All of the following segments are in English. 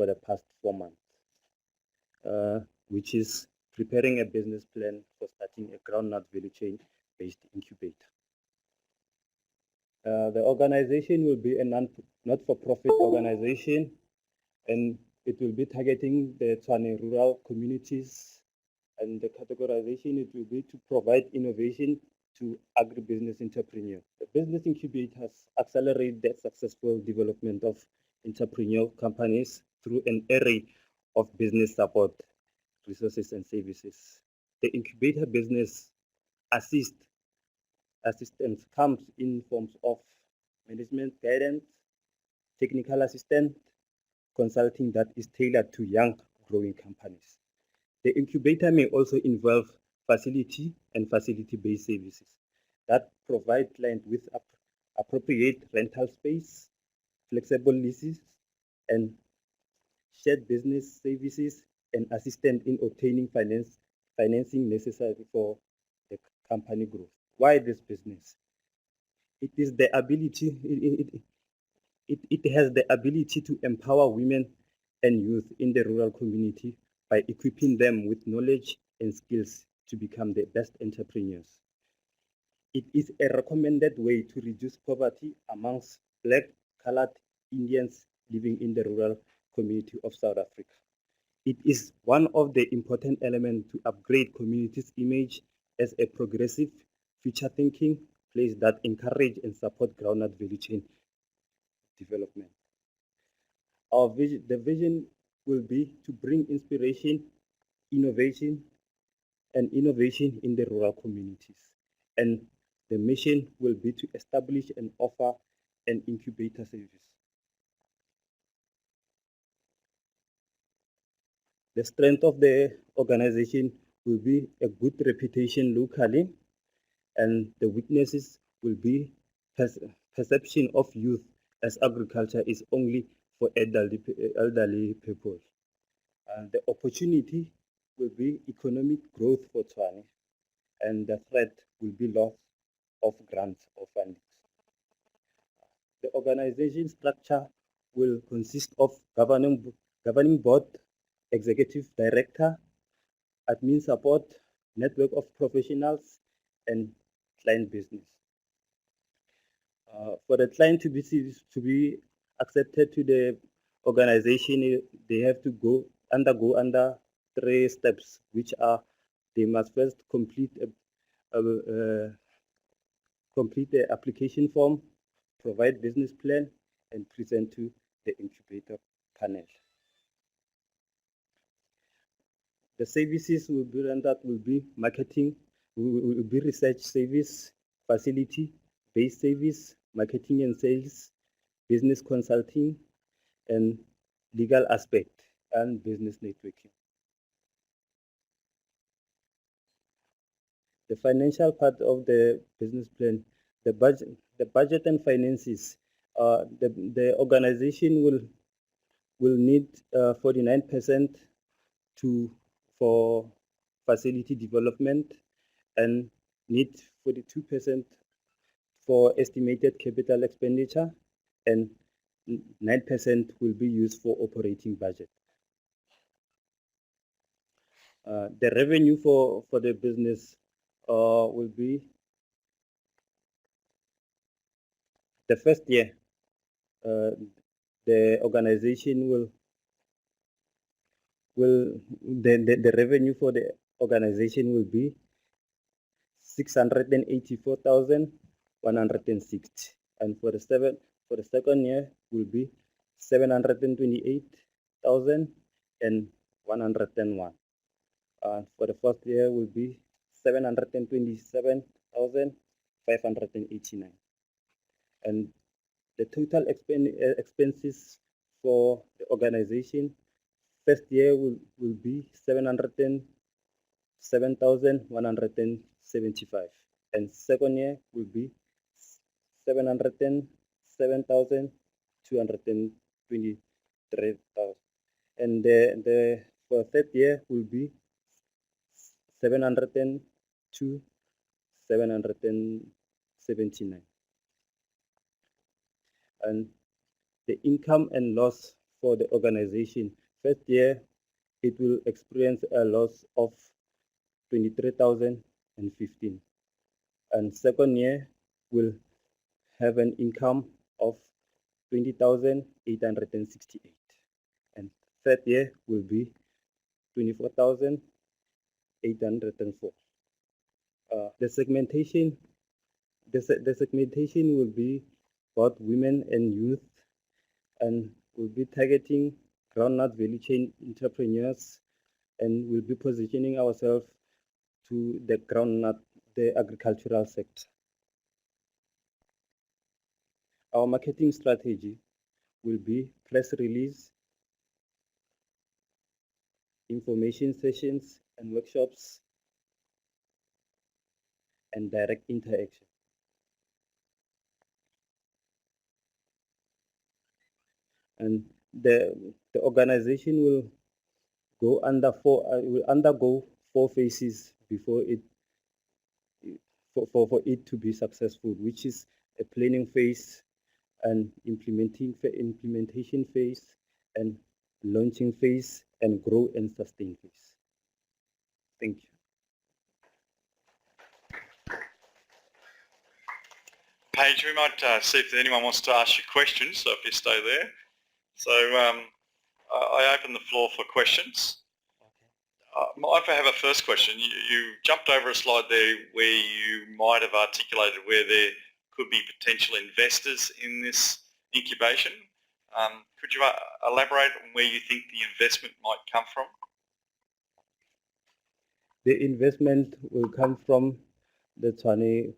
for the past 4 months, which is preparing a business plan for starting a groundnut value chain based incubator. The organization will be a not-for-profit organization, and it will be targeting the Tshwane rural communities. And the categorization, it will be to provide innovation to agribusiness entrepreneurs. The business incubators accelerate the successful development of entrepreneurial companies through an array of business support, resources, and services. The incubator business assistance comes in forms of management guidance, technical assistance, consulting that is tailored to young growing companies. The incubator may also involve facility and facility-based services that provide clients with appropriate rental space, flexible leases, and shared business services, and assistance in obtaining financing necessary for the company growth. Why this business? It is the ability. It has the ability to empower women and youth in the rural community by equipping them with knowledge and skills to become the best entrepreneurs. It is a recommended way to reduce poverty amongst Black, colored Indians living in the rural community of South Africa. It is one of the important elements to upgrade communities' image as a progressive, future-thinking place that encourage and support groundnut value chain development. The vision will be to bring inspiration, innovation in the rural communities. And the mission will be to establish and offer an incubator service. The strength of the organization will be a good reputation locally, and the weaknesses will be perception of youth as agriculture is only for elderly people. And the opportunity will be economic growth for Tshwane, and the threat will be loss of grants or funding. The organization structure will consist of governing board, executive director, admin support, network of professionals, and client business. For the client to be accepted to the organization, they have to undergo 3 steps, which are: they must first complete the application form, provide business plan, and present to the incubator panel. The services will be rendered will be marketing, will be research service, facility-based service, marketing and sales, business consulting, and legal aspect, and business networking. The financial part of the business plan, the budget and finances. The organization will need 49% for facility development, and need 42% for estimated capital expenditure, and 9% will be used for operating budget. The revenue for the business will be the first year. The organization the revenue for the organization will be 684,160, and for the second year will be 728,101. For the first year will be 727,589, and the total expenses for the organization first year will be 707,175, and second year will be 707,223, and the for third year will be 702,779. And the income and loss for the organization. First year, it will experience a loss of 23,015, and second year will have an income of 20,868, and third year will be 24,804. The segmentation will be both women and youth, and will be targeting groundnut value chain entrepreneurs, and will be positioning ourselves to the groundnut, the agricultural sector. Our marketing strategy will be press release, information sessions and workshops, and direct interaction. And the organization will undergo 4 phases before it for it to be successful, which is a planning phase, an implementation phase, and launching phase, and grow and sustain phase. Thank you. Paige, we might see if anyone wants to ask you questions, so if you stay there. So I open the floor for questions. If I have a first question, you jumped over a slide there where you might have articulated where there could be potential investors in this incubation. Could you elaborate on where you think the investment might come from? The investment will come from the Tshwane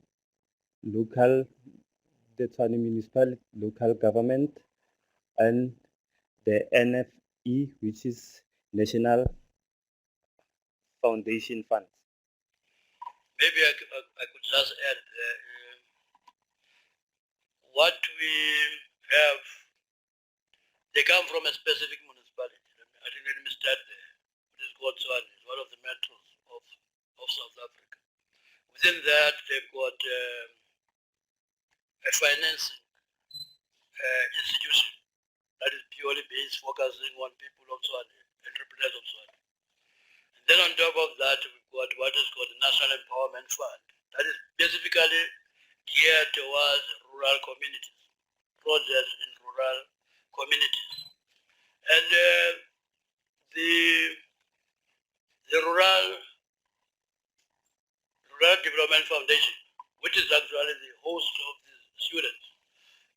municipal local government, and the NFE, which is National Foundation Funds. Maybe I could just add what we have, they come from a specific municipality. I think let me start there. It is called Tshwane, it's one of the metros of South Africa. Within that, they've got a financing institution that is purely based, focusing on people of Tshwane, entrepreneurs of Tshwane. And then on top of that, we've got what is called the National Empowerment Fund. That is specifically geared towards rural communities, projects in rural communities. And the Rural Development Foundation, which is actually the host of these students,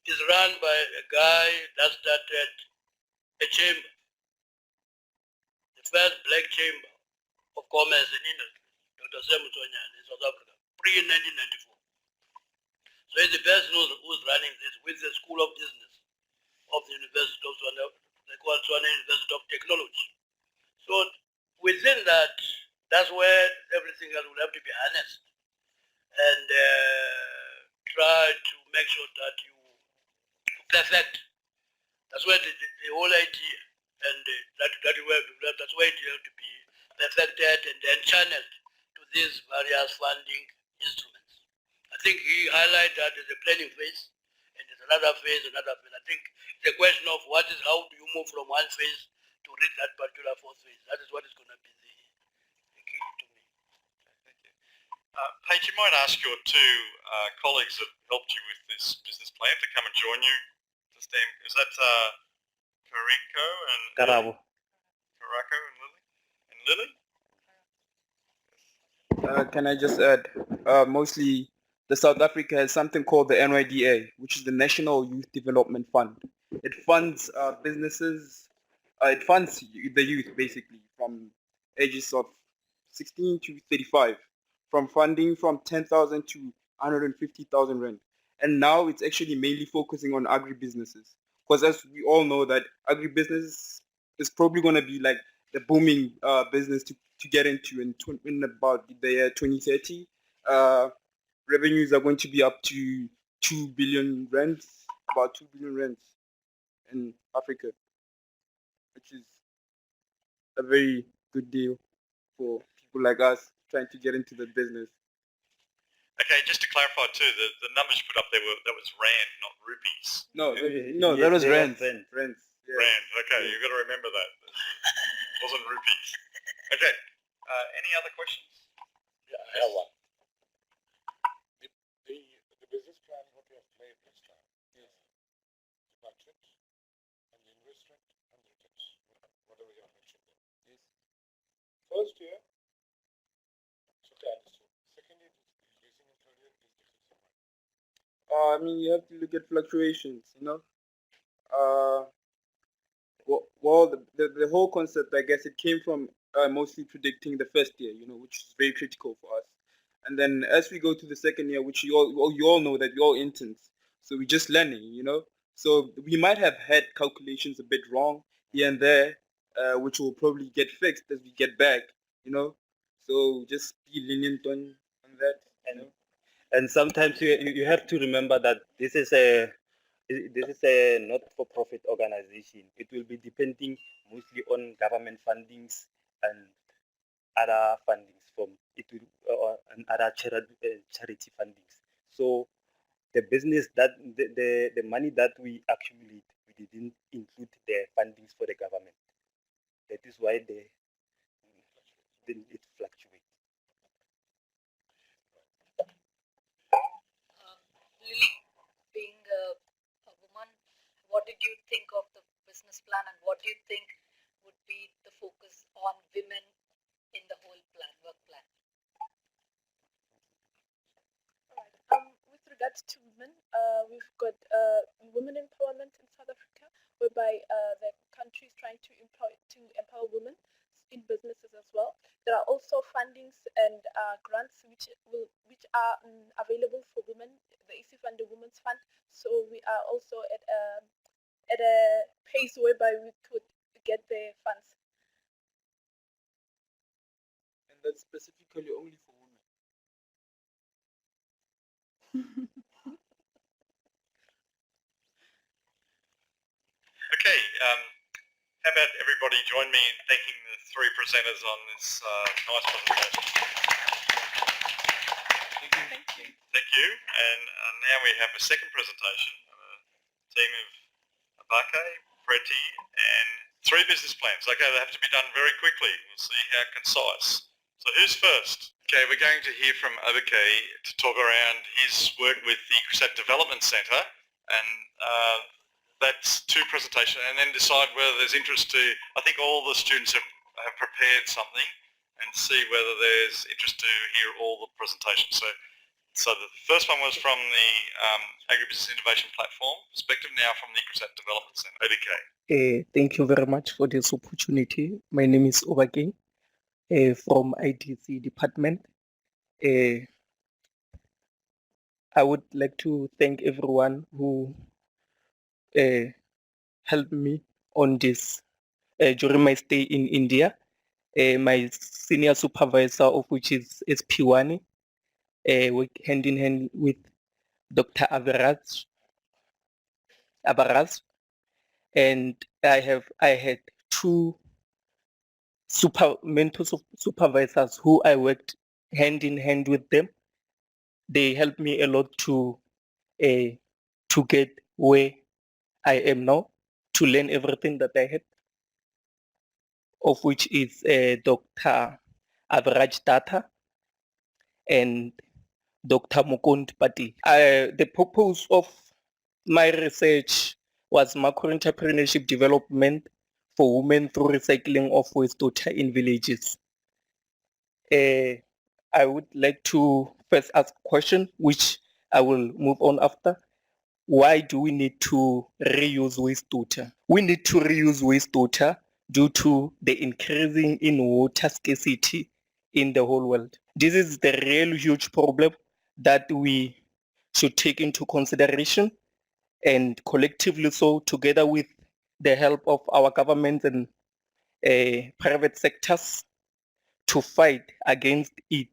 is run by a guy that started a chamber, the first black chamber of commerce and industry, Dr. Semi-Arid in South Africa, pre-1994. So he's the person who's running this with the School of Business of the University of Tshwane, they call it Tshwane University of Technology. So within that, that's where everything else will have to be harnessed and try to make sure that you perfect. That's where the whole idea, and that's where it has to be perfected and then channeled to these various funding instruments. I think he highlighted that as a planning phase, and there's another phase. I think the question of how do you move from one phase to reach that particular fourth phase? That is what is going to be the key to me. Thank you. Paige, you might ask your two colleagues that helped you with this business plan to come and join you. Is that Kariko and Karabo. Karako and Lily? Can I just add, mostly the South Africa has something called the NYDA, which is the National Youth Development Fund. It funds businesses, it funds the youth basically from ages of 16 to 35, from funding from 10,000 to 150,000 rand. And now it's actually mainly focusing on agribusinesses. Because as we all know that agribusiness is probably going to be like the booming business to get into in about the year 2030. Revenues are going to be up to 2 billion rands, about 2 billion rands in Africa, which is a very good deal for people like us trying to get into the business. Okay, just to clarify too, the numbers you put up there that was rand, not rupees. No, that was rands. Rands. Yeah. Rand. Okay, you've got to remember that. It wasn't rupees. Okay. Any other questions? Yeah, I have one. The business plan what you have made this time is the budget and the investment and the returns, whatever you have mentioned there. Yes. First year, so I understood. Second year is increasing and third year is decreasing. I mean, you have to look at fluctuations, you know. Well, the whole concept, I guess, it came from mostly predicting the first year, you know, which is very critical for us. And then as we go to the second year, which you all know that you're all interns, so we're just learning, you know. So we might have had calculations a bit wrong here and there, which will probably get fixed as we get back, you know. So just be lenient on that, you know. And sometimes you have to remember that this is a not-for-profit organization. It will be depending mostly on government fundings and other fundings and other charity fundings. So the business that the money that we accumulate, we didn't include the fundings for the government. That is why it fluctuates. Lily, being a woman, what did you think of the business plan and what do you think would be the focus on women in the whole plan, work plan? With regards to women, we've got women empowerment in South Africa, whereby the country is trying to empower women in businesses as well. There are also fundings and grants which are available for women. The EC Fund, the Women's Fund. So we are also at a pace whereby we could get the funds. And that's specifically only for women. Okay. How about everybody join me in thanking the three presenters on this nice presentation? Thank you. And now we have a second presentation, a team of Abake, Preti, and three business plans. Okay, they have to be done very quickly. We'll see how concise. So who's first? Okay, we're going to hear from Abake to talk around his work with the CRISAT Development Centre, and that's two presentations, and then decide whether there's interest to, I think all the students have prepared something, and see whether there's interest to hear all the presentations. So the first one was from the Agribusiness Innovation Platform perspective, now from the CRISAT Development Centre. Okay. Thank you very much for this opportunity. My name is Obake from IDC department. I would like to thank everyone who helped me on this during my stay in India. My senior supervisor, of which is SP1, work hand in hand with Dr. Abaraz, and I had two mentor supervisors who I worked hand in hand with them. They helped me a lot to get where I am now, to learn everything that I had, of which is Dr. Average Data and Dr. Mukund Pati. The purpose of my research was macro entrepreneurship development for women through recycling of wastewater in villages. I would like to first ask a question, which I will move on after. Why do we need to reuse wastewater? We need to reuse wastewater due to the increasing in water scarcity in the whole world. This is the real huge problem that we should take into consideration, and collectively so, together with the help of our governments and private sectors, to fight against it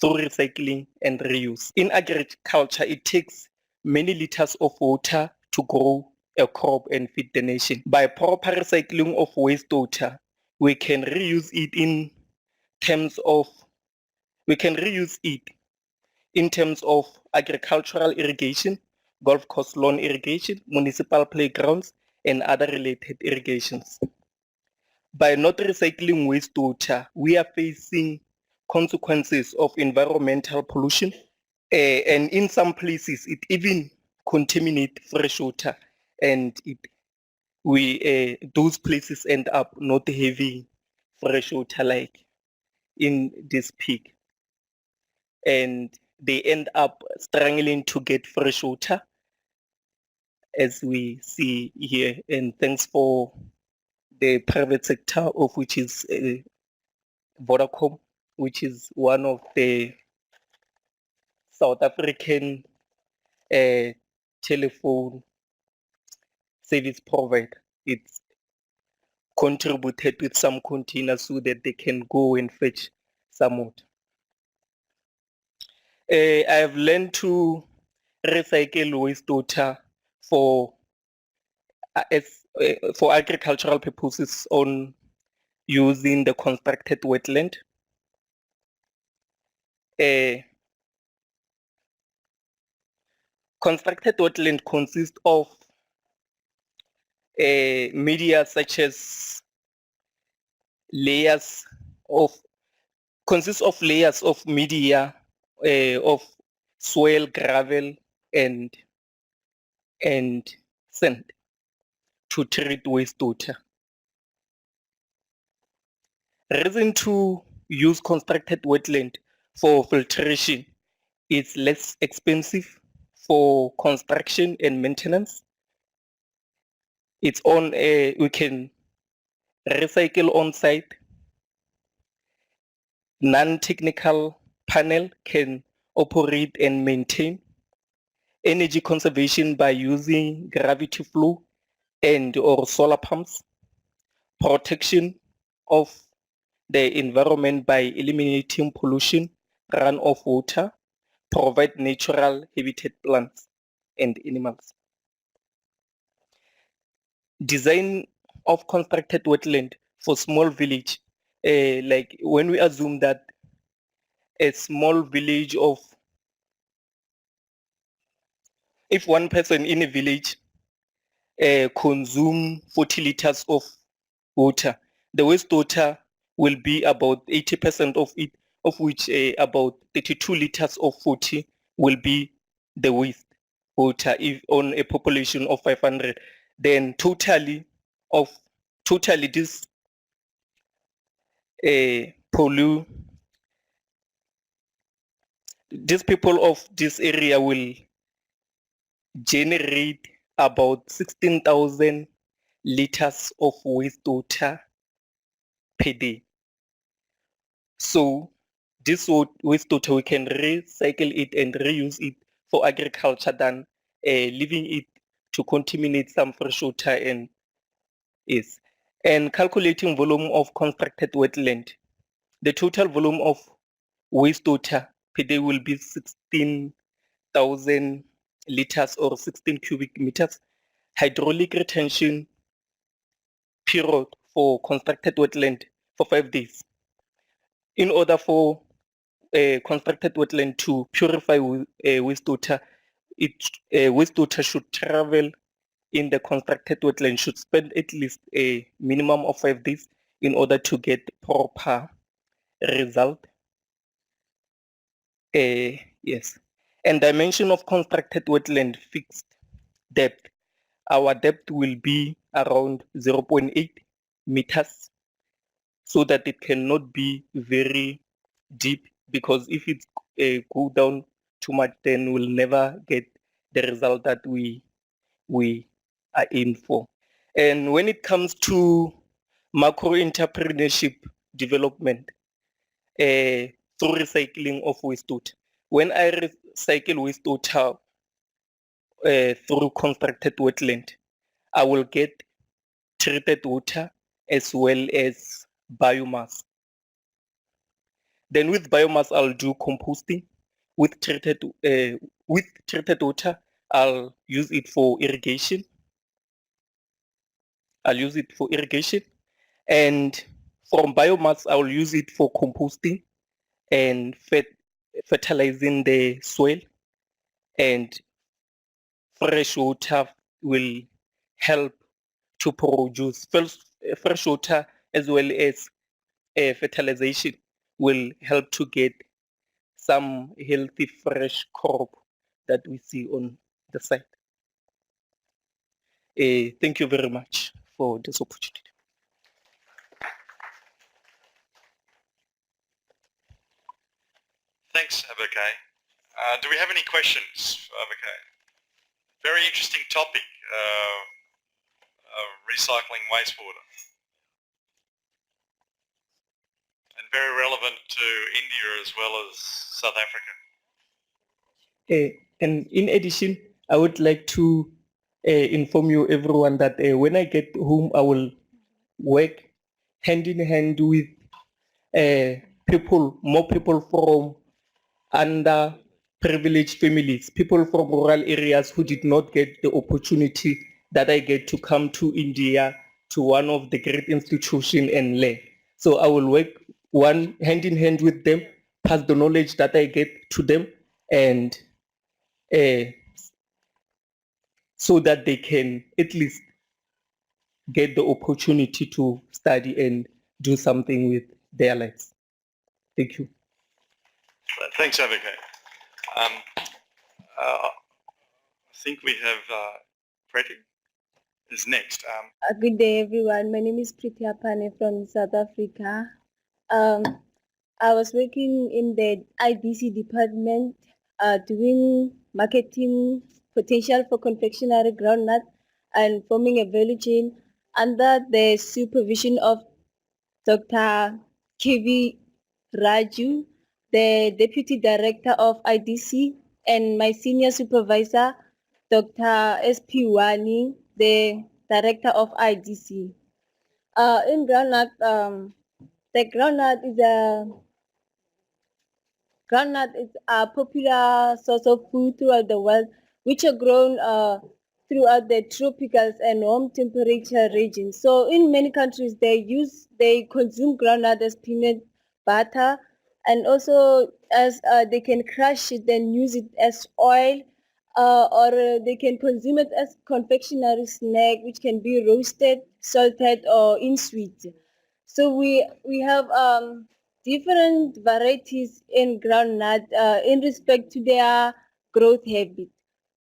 through recycling and reuse. In agriculture, it takes many liters of water to grow a crop and feed the nation. By proper recycling of wastewater, we can reuse it in terms of agricultural irrigation, golf course lawn irrigation, municipal playgrounds, and other related irrigations. By not recycling wastewater, we are facing consequences of environmental pollution, and in some places it even contaminates fresh water, and those places end up not having fresh water like in this peak, and they end up struggling to get fresh water, as we see here. And thanks for the private sector, of which is Vodacom, which is one of the South African telephone service provider. It's contributed with some containers so that they can go and fetch some water. I have learned to recycle wastewater for for agricultural purposes on using the constructed wetland. Constructed wetland consists of media such as layers of media of soil, gravel, and sand to treat wastewater. Reason to use constructed wetland for filtration is less expensive for construction and maintenance. It's on we can recycle on site. Non-technical panel can operate and maintain. Energy conservation by using gravity flow and or solar pumps. Protection of the environment by eliminating pollution, runoff water. Provide natural habitat plants and animals. Design of constructed wetland for small village. Like when we assume that a small village of, if one person in a village consume 40 liters of water, the wastewater will be about 80% of it, of which about 32 liters of 40 will be the waste water if on a population of 500. Then totally this these people of this area will generate about 16,000 liters of wastewater per day. So this wastewater, we can recycle it and reuse it for agriculture than leaving it to contaminate some fresh water and calculating volume of constructed wetland. The total volume of wastewater per day will be 16,000 liters or 16 cubic meters. Hydraulic retention period for constructed wetland for 5 days. In order for a constructed wetland to purify wastewater, wastewater should travel in the constructed wetland, should spend at least a minimum of 5 days in order to get proper result. Yes. And dimension of constructed wetland fixed depth. Our depth will be around 0.8 meters so that it cannot be very deep, because if it go down too much, then we'll never get the result that we are in for. And when it comes to macro entrepreneurship development, through recycling of wastewater, when I recycle wastewater through constructed wetland, I will get treated water as well as biomass. Then with biomass, I'll do composting. With treated water, I'll use it for irrigation. And from biomass, I'll use it for composting and fertilizing the soil. And fresh water will help to produce fresh water as well as fertilization will help to get some healthy fresh crop that we see on the site. Thank you very much for this opportunity. Thanks, Abake. Do we have any questions for Abake? Very interesting topic, recycling wastewater. And very relevant to India as well as South Africa. And in addition, I would like to inform you everyone that when I get home, I will work hand in hand with more people from underprivileged families, people from rural areas who did not get the opportunity that I get to come to India to one of the great institutions and learn. So I will work hand in hand with them, pass the knowledge that I get to them, and so that they can at least get the opportunity to study and do something with their lives. Thank you. Thanks, Abake. I think we have Preti is next. Good day, everyone. My name is Priti Apane from South Africa. I was working in the IDC department doing marketing potential for confectionery groundnut and forming a value chain under the supervision of Dr. Kivi Raju, the Deputy Director of IDC, and my senior supervisor, Dr. SP Wani, the Director of IDC. In groundnut, the groundnut is a popular source of food throughout the world, which are grown throughout the tropicals and warm temperature regions. So in many countries, they consume groundnut as peanut butter, and also as they can crush it and use it as oil, or they can consume it as confectionery snack, which can be roasted, salted, or in sweet. So we have different varieties in groundnut in respect to their growth habit.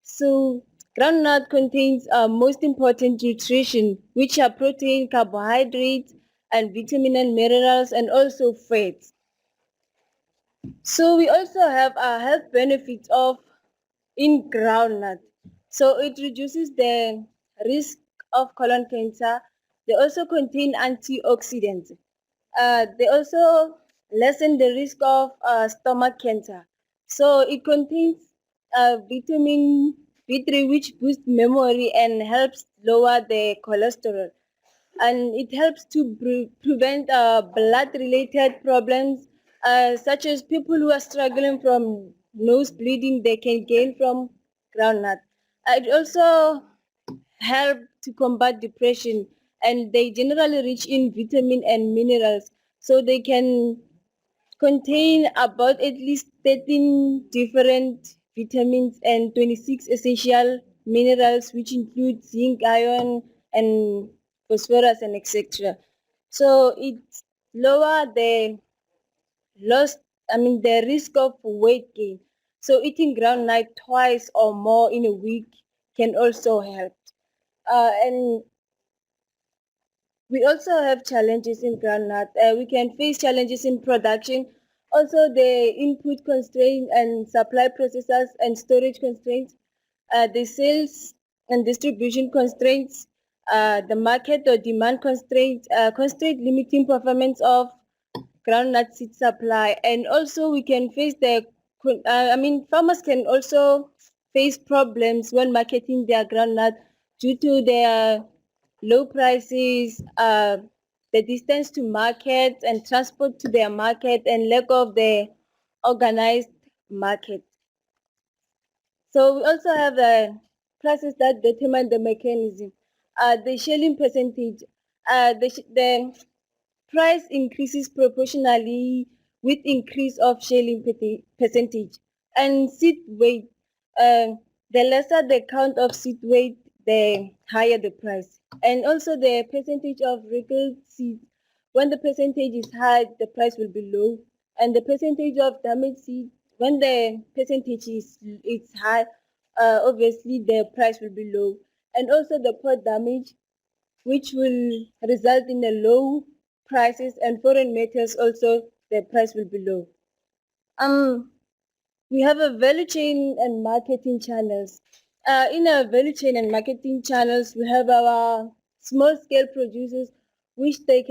So groundnut contains most important nutrition, which are protein, carbohydrates, and vitamin and minerals, and also fats. So we also have health benefits of in groundnut. So it reduces the risk of colon cancer. They also contain antioxidants. They also lessen the risk of stomach cancer. So it contains vitamin B3, which boosts memory and helps lower the cholesterol. And it helps to prevent blood-related problems, such as people who are struggling from nose bleeding, they can gain from groundnut. It also help to combat depression, and they generally rich in vitamin and minerals, so they can contain about at least 13 different vitamins and 26 essential minerals, which include zinc, iron, and phosphorus, and etc. So it lower the the risk of weight gain. So eating groundnut twice or more in a week can also help. And we also have challenges in groundnut. We can face challenges in production, also the input constraints and supply processes and storage constraints, the sales and distribution constraints, the market or demand constraints, constraint limiting performance of groundnut seed supply. And also we can face farmers can also face problems when marketing their groundnut due to their low prices, the distance to market and transport to their market, and lack of the organized market. So we also have prices that determine the mechanism. The shelling percentage, the price increases proportionally with increase of shelling percentage. And seed weight, the lesser the count of seed weight, the higher the price. And also the percentage of recalled seeds. When the percentage is high, the price will be low. And the percentage of damaged seeds, when the percentage is high, obviously the price will be low. And also the pot damage, which will result in the low prices, and foreign metals also, the price will be low. We have a value chain and marketing channels. In our value chain and marketing channels, we have our small scale producers, which they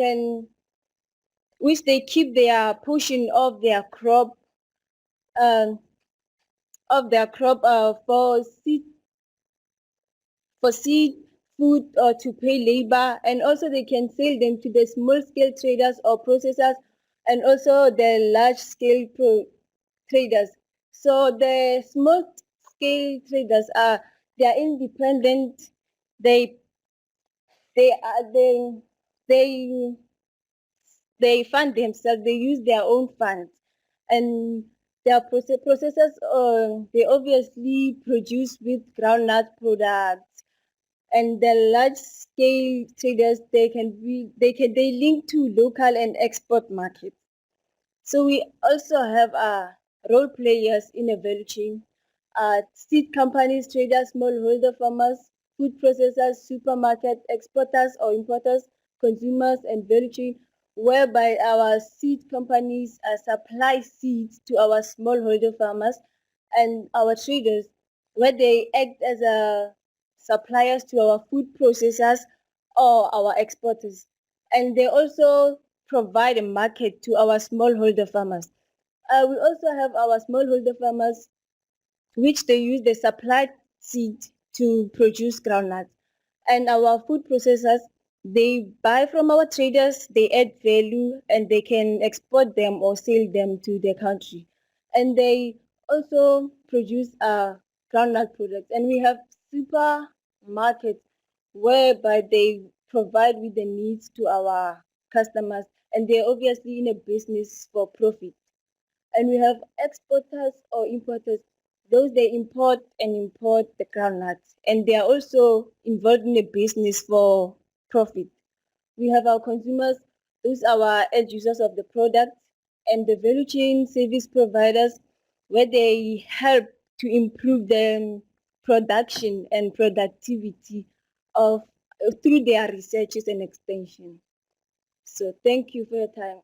keep their portion of their crop, uh, for seed, food, or to pay labor, and also they can sell them to the small scale traders or processors, and also the large scale traders. So the small scale traders they are independent. They they are they fund themselves. They use their own funds, and their processors. They obviously produce with groundnut products, and the large scale traders they link to local and export markets. So we also have role players in a value chain, seed companies, traders, smallholder farmers, food processors, supermarket exporters or importers, consumers, and value chain, whereby our seed companies supply seeds to our smallholder farmers and our traders, where they act as suppliers to our food processors or our exporters. And they also provide a market to our smallholder farmers. We also have our smallholder farmers, which they use the supplied seed to produce groundnuts. And our food processors, they buy from our traders, they add value, and they can export them or sell them to their country. And they also produce groundnut products. And we have supermarkets whereby they provide with the needs to our customers, and they're obviously in a business for profit. And we have exporters or importers. Those they import the groundnuts, and they are also involved in a business for profit. We have our consumers, those are our end users of the product, and the value chain service providers, where they help to improve the production and productivity of through their researches and extension. So thank you for your time.